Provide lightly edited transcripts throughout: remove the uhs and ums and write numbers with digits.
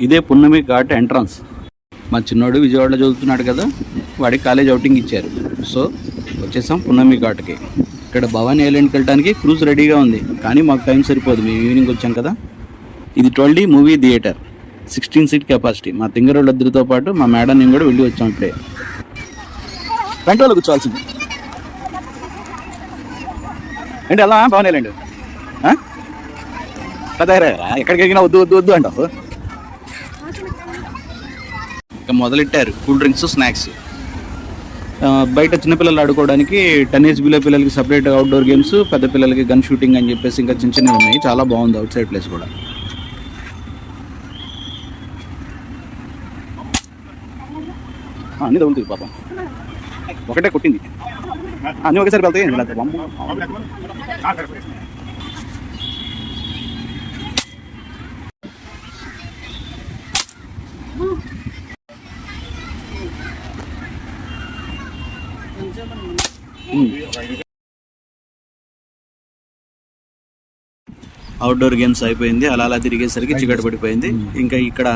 ఇదే పున్నమి ఘాట్ ఎంట్రన్స్. మా చిన్నోడు విజయవాడలో చదువుతున్నాడు కదా, వాడికి కాలేజ్ అవుటింగ్ ఇచ్చారు. సో వచ్చేసాం పున్నమి ఘాట్కి. ఇక్కడ భవానీ ఐలాండ్కి వెళ్ళడానికి క్రూజ్ రెడీగా ఉంది, కానీ మాకు టైం సరిపోదు. మేము ఈవినింగ్ వచ్చాం కదా. ఇది 12D movie theatre, 16 seat capacity. మా తింగరోళ్ళిద్దరితో పాటు మా మేడం నేను కూడా వెళ్ళి వచ్చాం. ఇప్పుడే ఫ్రంట్ వాళ్ళు కూర్చోవాల్సింది ఏంటి అలా భవానీ ఐలాండ్ ఎక్కడికి వెళ్ళినా వద్దు వద్దు వద్దు అంటావు. ఇక మొదలెట్టారు కూల్ డ్రింక్స్, స్నాక్స్. బయట చిన్నపిల్లలు ఆడుకోవడానికి 10 ఏజ్ బిలో పిల్లలకి సపరేట్ అవుట్డోర్ గేమ్స్, పెద్ద పిల్లలకి గన్ షూటింగ్ అని చెప్పేసి ఇంకా చిన్న చిన్నవి ఉన్నాయి. చాలా బాగుంది అవుట్ సైడ్ ప్లేస్ కూడా. అన్నీ తగులుతుంది పాపం, ఒకటే కొట్టింది. అన్నీ ఒకేసారి వెళ్తాయి. అవుట్డోర్ గేమ్స్ అయిపోయింది. అలా అలా తిరిగేసరికి చీకటి పడిపోయింది. ఇంకా ఇక్కడ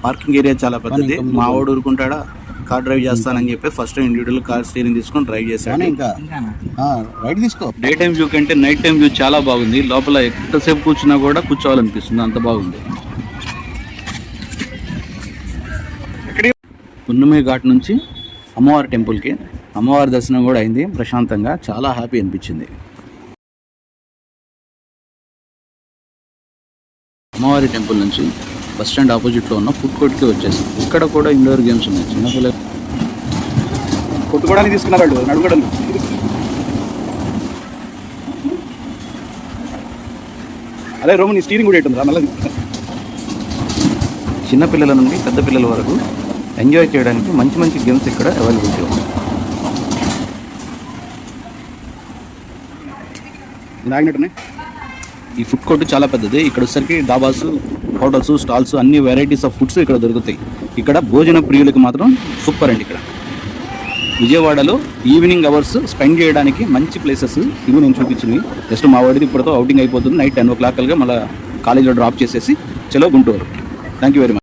పార్కింగ్ ఏరియా చాలా పెద్దది. మా వాడు ఊరుకుంటాడా కార్ డ్రైవ్ చేస్తానని చెప్పి ఫస్ట్ ఇండివిజువల్ కార్ స్టీరింగ్ తీసుకొని డ్రైవ్ చేశాను. ఇంకా డే టైం వ్యూ కంటే నైట్ టైం వ్యూ చాలా బాగుంది. లోపల ఎంతసేపు కూర్చున్నా కూడా కూర్చోవాలనిపిస్తుంది, అంత బాగుంది. పున్నమి ఘాట్ నుంచి అమ్మవారి టెంపుల్కి అమ్మవారి దర్శనం కూడా అయింది ప్రశాంతంగా. చాలా హ్యాపీ అనిపించింది. అమ్మవారి టెంపుల్ నుంచి బస్ స్టాండ్ ఆపోజిట్లో ఉన్న ఫుడ్ కోర్ట్కి వచ్చేసి ఇక్కడ కూడా ఇండోర్ గేమ్స్ ఉన్నాయి. చిన్నపిల్లలు కొట్టుకోవడానికి తీసుకున్నారు, నడుగడలు. అదే రూమ్ నీ స్టీరింగ్ కూడా ఎట్టుందా మళ్ళీ. చిన్నపిల్లల నుండి పెద్ద పిల్లల వరకు ఎంజాయ్ చేయడానికి మంచి మంచి గేమ్స్ ఇక్కడ అవైలబిలిటీ ఉంది. ఆగినట్టున్నాయి. ఈ ఫుడ్ కోర్ట్ చాలా పెద్దది. ఇక్కడ వచ్చేసరికి డాబాస్, హోటల్స్, స్టాల్స్, అన్ని వెరైటీస్ ఆఫ్ ఫుడ్స్ ఇక్కడ దొరుకుతాయి. ఇక్కడ భోజన ప్రియులకు మాత్రం సూపర్ అండి. ఇక్కడ విజయవాడలో ఈవినింగ్ అవర్స్ స్పెండ్ చేయడానికి మంచి ప్లేసెస్ ఇవి నేను చూపించింది. జస్ట్ మా వాడిది ఇప్పటితో అవుటింగ్ అయిపోతుంది. నైట్ 10 o'clock మళ్ళీ కాలేజీలో డ్రాప్ చేసేసి చలో Guntur. Thank you very much.